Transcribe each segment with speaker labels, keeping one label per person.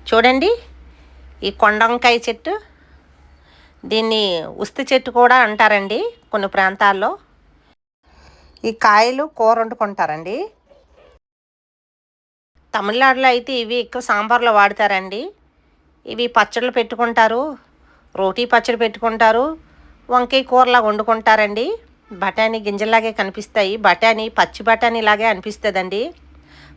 Speaker 1: చూడండి, ఈ కొండంకాయ చెట్టు, దీన్ని ఉస్తి చెట్టు కూడా అంటారండి కొన్ని ప్రాంతాల్లో. ఈ కాయలు కూర వండుకుంటారండి. తమిళనాడులో అయితే ఇవి ఎక్కువ సాంబార్లో వాడతారండి. ఇవి పచ్చళ్ళు పెట్టుకుంటారు, రోటీ పచ్చడి పెట్టుకుంటారు, వంకాయ కూరలాగా వండుకుంటారండి. బఠానీ గింజల్లాగే కనిపిస్తాయి, బఠానీ పచ్చి బఠానీ లాగే అనిపిస్తుందండి.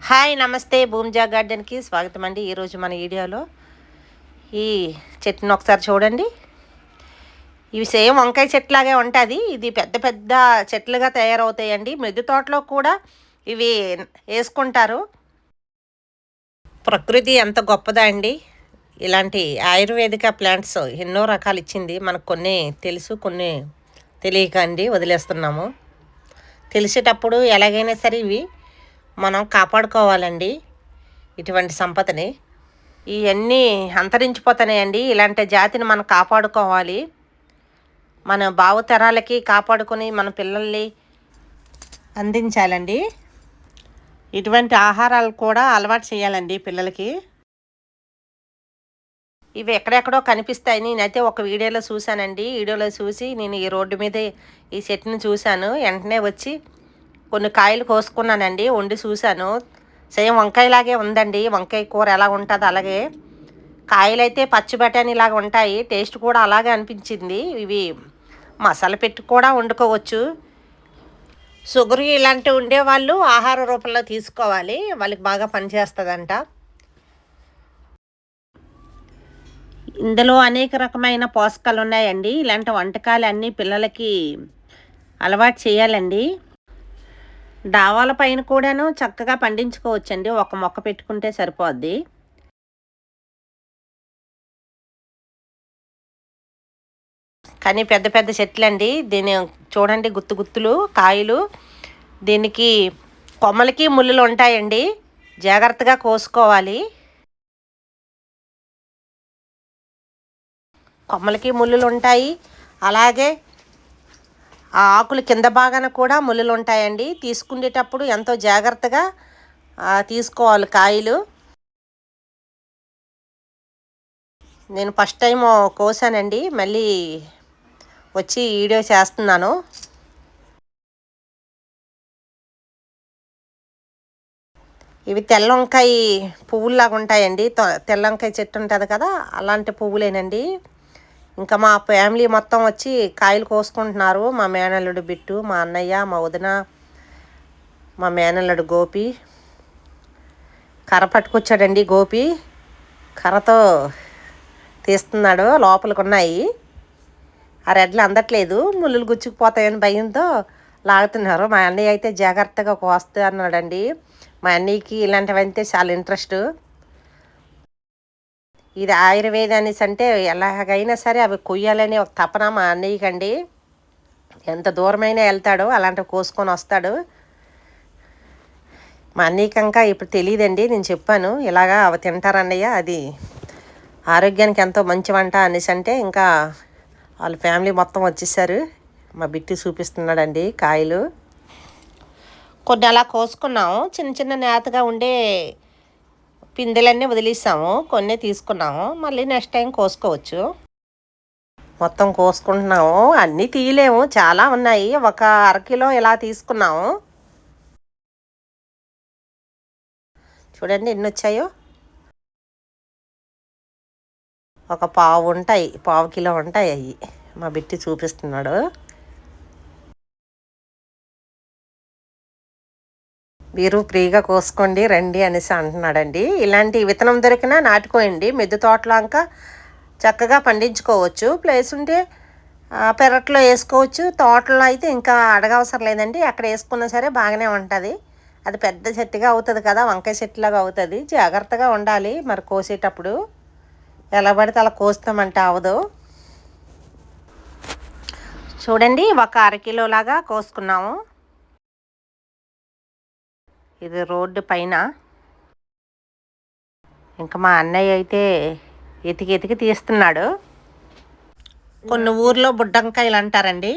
Speaker 1: హాయ్, నమస్తే, భూమిజా గార్డెన్కి స్వాగతం అండి. ఈరోజు మన వీడియోలో ఈ చెట్టును ఒకసారి చూడండి. ఇవి సేమ్ వంకాయ చెట్లాగే ఉంటుంది. ఇది పెద్ద పెద్ద చెట్లుగా తయారవుతాయండి. మిద్దె తోటలో కూడా ఇవి వేసుకుంటారు. ప్రకృతి ఎంత గొప్పదా అండి. ఇలాంటి ఆయుర్వేదిక ప్లాంట్స్ ఎన్నో రకాలు ఇచ్చింది మనకు. కొన్ని తెలుసు, కొన్ని తెలియక అండి వదిలేస్తున్నాము. తెలిసేటప్పుడు ఎలాగైనా సరే ఇవి మనం కాపాడుకోవాలండి, ఇటువంటి సంపదని. ఇవన్నీ అంతరించిపోతున్నాయండి. ఇలాంటి జాతిని మనం కాపాడుకోవాలి. మన భావతరాలకి కాపాడుకొని మన పిల్లల్ని అందించాలండి. ఇటువంటి ఆహారాలు కూడా అలవాటు చేయాలండి పిల్లలకి. ఇవి ఎక్కడెక్కడో కనిపిస్తాయి. నేనైతే ఒక వీడియోలో చూశానండి. వీడియోలో చూసి నేను ఈ రోడ్డు మీద ఈ చెట్టుని చూశాను. వెంటనే వచ్చి కొన్ని కాయలు కోసుకున్నానండి, వండి చూశాను. సేమ్ వంకాయలాగే ఉందండి. వంకాయ కూర ఎలా ఉంటుందో అలాగే. కాయలైతే పచ్చి బఠానీ లాగా ఉంటాయి, టేస్ట్ కూడా అలాగే అనిపించింది. ఇవి మసాలా పెట్టి కూడా వండుకోవచ్చు. షుగర్ ఇలాంటివి ఉండేవాళ్ళు ఆహార రూపంలో తీసుకోవాలి, వాళ్ళకి బాగా పనిచేస్తుందంట. ఇందులో అనేక రకమైన పోషకాలు ఉన్నాయండి. ఇలాంటి వంటకాలు అన్నీ పిల్లలకి అలవాటు చేయాలండి. డావాల పైన కూడాను చక్కగా పండించుకోవచ్చండి, ఒక మొక్క పెట్టుకుంటే సరిపోద్ది. కానీ పెద్ద పెద్ద చెట్లండి. దీని చూడండి, గుత్తు గుత్తులు కాయలు. దీనికి కొమ్మలకి ముళ్ళులు ఉంటాయండి, జాగ్రత్తగా కోసుకోవాలి. కొమ్మలకి ముళ్ళులు ఉంటాయి, అలాగే ఆ ఆకులు కింద భాగాన కూడా ముళ్ళులు ఉంటాయండి. తీసుకునేటప్పుడు ఎంతో జాగ్రత్తగా తీసుకోవాలి కాయలు. నేను ఫస్ట్ టైం కోసానండి, మళ్ళీ వచ్చి వీడియో చేస్తున్నాను. ఇవి తెల్ల వంకాయ పువ్వుల్లాగా ఉంటాయండి. తెల్ల వంకాయ చెట్టు ఉంటుంది కదా, అలాంటి పువ్వులేనండి. ఇంకా మా ఫ్యామిలీ మొత్తం వచ్చి కాయలు కోసుకుంటున్నారు. మా మేనల్లుడు బిట్టు, మా అన్నయ్య, మా వదిన, మా మేనల్లుడు గోపి. కర్ర పట్టుకొచ్చాడండి గోపి, కర్రతో తీస్తున్నాడు. లోపలికి ఉన్నాయి, ఆ రెడ్లు అందట్లేదు, ముళ్ళులు గుచ్చుకుపోతాయని భయంతో లాగుతున్నారు. మా అన్నయ్య అయితే జాగ్రత్తగా కోస్తా అన్నాడండి. మా అన్నయ్యకి ఇలాంటివంటే చాలా ఇంట్రెస్ట్. ఇది ఆయుర్వేదానికి అంటే ఎలాగైనా సరే అవి కొయ్యాలని ఒక తపన మా అన్నయ్యకండి. ఎంత దూరమైనా వెళ్తాడో అలాంటివి కోసుకొని వస్తాడు. మా అన్నయ్యకి ఇంకా ఇప్పుడు తెలియదండి, నేను చెప్పాను ఇలాగా అవి తింటారన్నయ్య, అది ఆరోగ్యానికి ఎంతో మంచి వంట అనేసి అంటే ఇంకా వాళ్ళ ఫ్యామిలీ మొత్తం వచ్చేసారు. మా బిట్టి చూపిస్తున్నాడండి కాయలు. కొన్ని అలా కోసుకున్నాము, చిన్న చిన్న నేతగా ఉండే పిందెలన్నీ వదిలేసాము, కొన్ని తీసుకున్నాము. మళ్ళీ నెక్స్ట్ టైం కోసుకోవచ్చు. మొత్తం కోసుకుంటున్నాము, అన్నీ తీయలేము, చాలా ఉన్నాయి. ఒక అరకిలో ఇలా తీసుకున్నాము. చూడండి ఎన్ని వచ్చాయో. ఒక పావు ఉంటాయి, పావు కిలో ఉంటాయి అవి. మా బిట్టి చూపిస్తున్నాడు. మీరు ఫ్రీగా కోసుకోండి రండి అనేసి అంటున్నాడండి. ఇలాంటి విత్తనం దొరికినా నాటుకోండి. మిద్దె తోటలో ఇంకా చక్కగా పండించుకోవచ్చు. ప్లేస్ ఉంటే పెరట్లో వేసుకోవచ్చు. తోటలో అయితే ఇంకా అడగవసరం లేదండి, అక్కడ వేసుకున్నా సరే బాగానే ఉంటుంది. అది పెద్ద చెట్టుగా అవుతుంది కదా, వంకాయ చెట్టులాగా అవుతుంది. జాగ్రత్తగా ఉండాలి మరి కోసేటప్పుడు. ఎలా పడితే అలా కోస్తామంటే అవదు. చూడండి, ఒక అరకిలోలాగా కోసుకున్నాము. ఇది రోడ్డు పైన. ఇంకా మా అన్నయ్య అయితే ఎతికి తీస్తున్నాడు. కొన్ని ఊర్లో బుడ్డంకాయలు అంటారండి.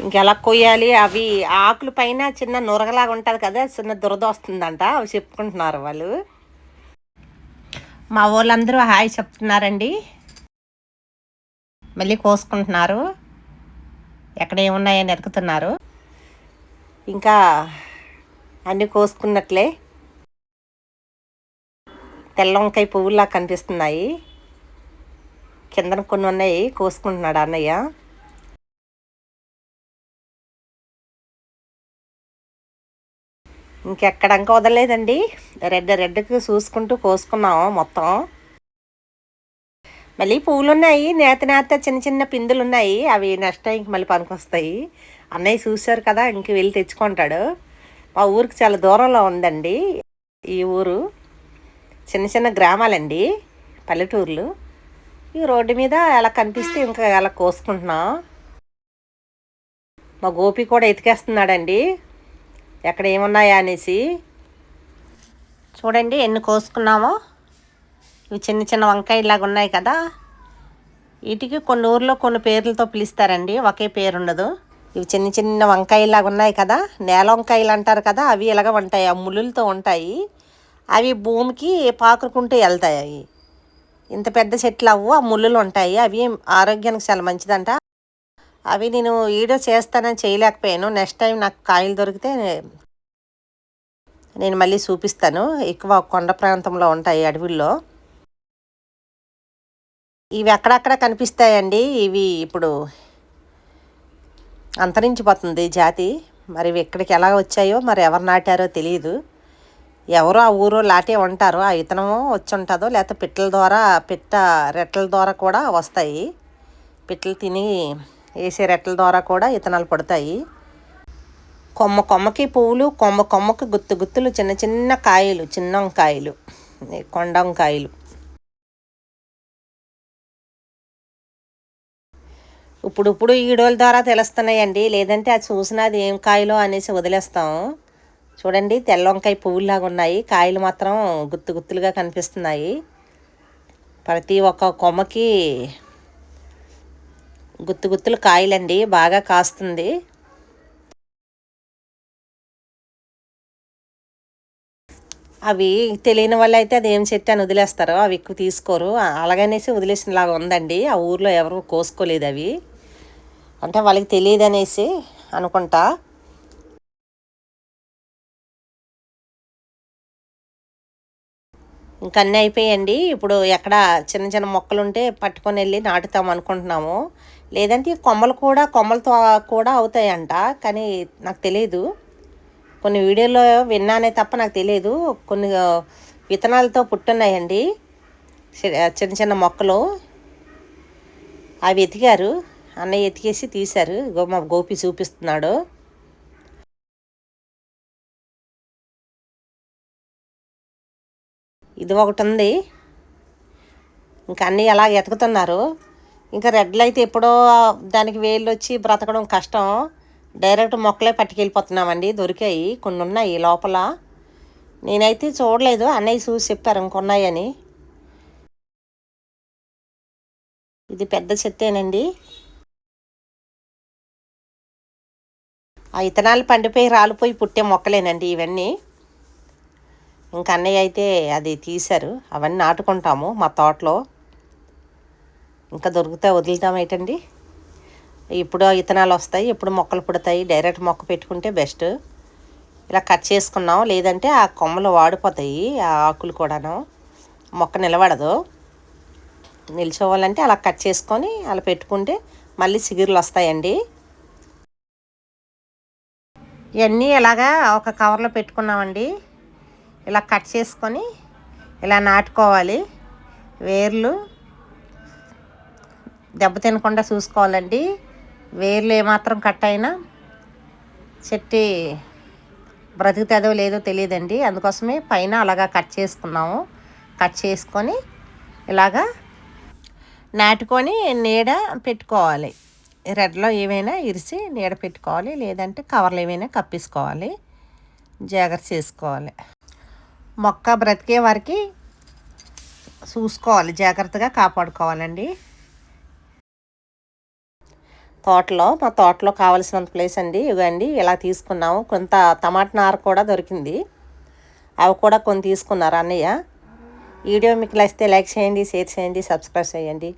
Speaker 1: ఇంకెలా కొయ్యాలి, అవి ఆకుల పైన చిన్న నురగలాగా ఉంటుంది కదా, చిన్న దురద వస్తుందంట, అవి చెప్పుకుంటున్నారు వాళ్ళు. మా వాళ్ళందరూ హాయ్ చెప్తున్నారండి. మళ్ళీ కోసుకుంటున్నారు, ఎక్కడ ఏమున్నాయని ఎతుకుతున్నారు. ఇంకా అన్నీ కోసుకున్నట్లే తెల్ల వంకాయ పువ్వులా కనిపిస్తున్నాయి. కిందన కొన్ని ఉన్నాయి, కోసుకుంటున్నాడు అన్నయ్య. ఇంకెక్కడంకా వదలలేదండి, రెడ్కి చూసుకుంటూ కోసుకున్నాము మొత్తం. మళ్ళీ పువ్వులు ఉన్నాయి, నేత చిన్న చిన్న పిందులు ఉన్నాయి, అవి నెక్స్ట్ టైంకి మళ్ళీ పనికొస్తాయి. అన్నయ్య చూశారు కదా, ఇంక వెళ్ళి తెచ్చుకుంటాడు. మా ఊరికి చాలా దూరంలో ఉందండి ఈ ఊరు. చిన్న చిన్న గ్రామాలండి, పల్లెటూర్లు. ఈ రోడ్డు మీద ఎలా కనిపిస్తే ఇంకా ఎలా కోసుకుంటున్నాం. మా గోపి కూడా ఎతికేస్తున్నాడండి ఎక్కడ ఏమున్నాయా అనేసి. చూడండి ఎన్ని కోసుకున్నామో. ఇవి చిన్న చిన్న వంకాయలాగా ఉన్నాయి కదా, వీటికి కొన్ని ఊర్లో కొన్ని పేర్లతో పిలుస్తారండి, ఒకే పేరు ఉండదు. ఇవి చిన్న చిన్న వంకాయలాగా ఉన్నాయి కదా, నేల వంకాయలు అంటారు కదా, అవి ఇలాగ ఉంటాయి, ఆ ముళ్ళులతో ఉంటాయి. అవి భూమికి పాకుకుంటూ వెళ్తాయి. ఇంత పెద్ద చెట్లు అవ్వు, ఆ ముళ్ళులు ఉంటాయి, అవి ఆరోగ్యానికి చాలా మంచిదంట. అవి నేను వీడియో చేస్తానని చేయలేకపోయాను. నెక్స్ట్ టైం నాకు కాయలు దొరికితే నేను మళ్ళీ చూపిస్తాను. ఎక్కువ కొండ ప్రాంతంలో ఉంటాయి, అడవుల్లో. ఇవి అక్కడక్కడ కనిపిస్తాయండి. ఇవి ఇప్పుడు అంతరించిపోతుంది జాతి. మరి ఇవి ఎక్కడికి ఎలా వచ్చాయో, మరి ఎవరు నాటారో తెలియదు. ఎవరో ఆ ఊరో లాటే ఉంటారు, ఆ విత్తనమో వచ్చి ఉంటుందో, లేకపోతే రెట్టల ద్వారా కూడా వస్తాయి. పిట్టలు తిని వేసే రెట్టల ద్వారా కూడా విత్తనాలు పడతాయి. కొమ్మకి పువ్వులు, కొమ్మకి గుత్తులు, చిన్న చిన్న కాయలు, చిన్న వంకాయలు, కొండ వంకాయలు. ఇప్పుడు ఈడోల ద్వారా తెలుస్తున్నాయండి, లేదంటే అది చూసినది ఏం కాయలో అనేసి వదిలేస్తాం. చూడండి తెల్ల వంకాయ పువ్వులాగా ఉన్నాయి, కాయలు మాత్రం గుత్తులుగా కనిపిస్తున్నాయి. ప్రతి ఒక్క కొమ్మకి గుత్తులు కాయలండి, బాగా కాస్తుంది. అవి తెలియని వాళ్ళు అయితే అది ఏం చెట్టు అని వదిలేస్తారో, అవి ఎక్కువ తీసుకోరు. అలాగనేసి వదిలేసినలాగా ఉందండి. ఆ ఊర్లో ఎవరు కోసుకోలేదు అవి, అంటే వాళ్ళకి తెలియదు అనేసి అనుకుంటా. ఇంక అన్నీ అయిపోయాయండి. ఇప్పుడు ఎక్కడ చిన్న చిన్న మొక్కలు ఉంటే పట్టుకొని వెళ్ళి నాటుతాం అనుకుంటున్నాము. లేదంటే కొమ్మలతో కూడా అవుతాయంట, కానీ నాకు తెలియదు. కొన్ని వీడియోలో విన్నానే తప్ప నాకు తెలియదు. కొన్ని విత్తనాలతో పుట్టున్నాయండి చిన్న చిన్న మొక్కలు. అవి ఎతికారు, అన్నయ్య ఎతికేసి తీశారు. మా గోపి చూపిస్తున్నాడు. ఇది ఒకటి ఉంది. ఇంకా అన్నీ అలా ఎతుకుతున్నారు. ఇంకా రెడ్లు అయితే ఎప్పుడో దానికి వేళ్ళు వచ్చి బ్రతకడం కష్టం. డైరెక్ట్ మొక్కలే పట్టుకెళ్ళిపోతున్నామండి. దొరికాయి, కొన్ని ఉన్నాయి లోపల. నేనైతే చూడలేదు, అన్నయ్య చూసి చెప్పారు ఇంకొన్నాయని. ఇది పెద్ద చెట్టేనండి. ఆ విత్తనాలు పండిపోయి రాలిపోయి పుట్టే మొక్కలేనండి ఇవన్నీ. ఇంకా అన్నయ్య అయితే అది తీశారు, అవన్నీ నాటుకుంటాము మా తోటలో. ఇంకా దొరికితే వదులుతాం ఏంటండి. ఇప్పుడు విత్తనాలు వస్తాయి, ఎప్పుడు మొక్కలు పుడతాయి. డైరెక్ట్ మొక్క పెట్టుకుంటే బెస్ట్. ఇలా కట్ చేసుకున్నాం, లేదంటే ఆ కొమ్మలు వాడిపోతాయి, ఆ ఆకులు కూడాను. మొక్క నిలబడదు. నిల్చోవాలంటే అలా కట్ చేసుకొని అలా పెట్టుకుంటే మళ్ళీ చిగుర్లు వస్తాయండి. ఇవన్నీ ఇలాగా ఒక కవర్లో పెట్టుకున్నామండి. ఇలా కట్ చేసుకొని ఇలా నాటుకోవాలి. వేర్లు దెబ్బ తినకుండా చూసుకోవాలండి. వేర్లు ఏమాత్రం కట్ అయినా చెట్టు బ్రతుకుతుందో లేదో తెలియదండి. అందుకోసమే పైన అలాగా కట్ చేసుకున్నాము. కట్ చేసుకొని ఇలాగా నాటుకొని నీడ పెట్టుకోవాలి. రెడ్లో ఏమైనా ఇరిసి నీడ పెట్టుకోవాలి, లేదంటే కవర్లు ఏమైనా కప్పేసుకోవాలి. జాగ్రత్త చేసుకోవాలి. మొక్క బ్రతికే వారికి చూసుకోవాలి, జాగ్రత్తగా కాపాడుకోవాలండి. మా తోటలో కావలసినంత ప్లేస్ అండి. ఇవ్వండి ఇలా తీసుకున్నాము. కొంత టమాటా నార కూడా దొరికింది, అవి కూడా కొన్ని తీసుకున్నారు అన్నయ్య. వీడియో మీకు నచ్చితే లైక్ చేయండి, షేర్ చేయండి, సబ్స్క్రైబ్ చేయండి.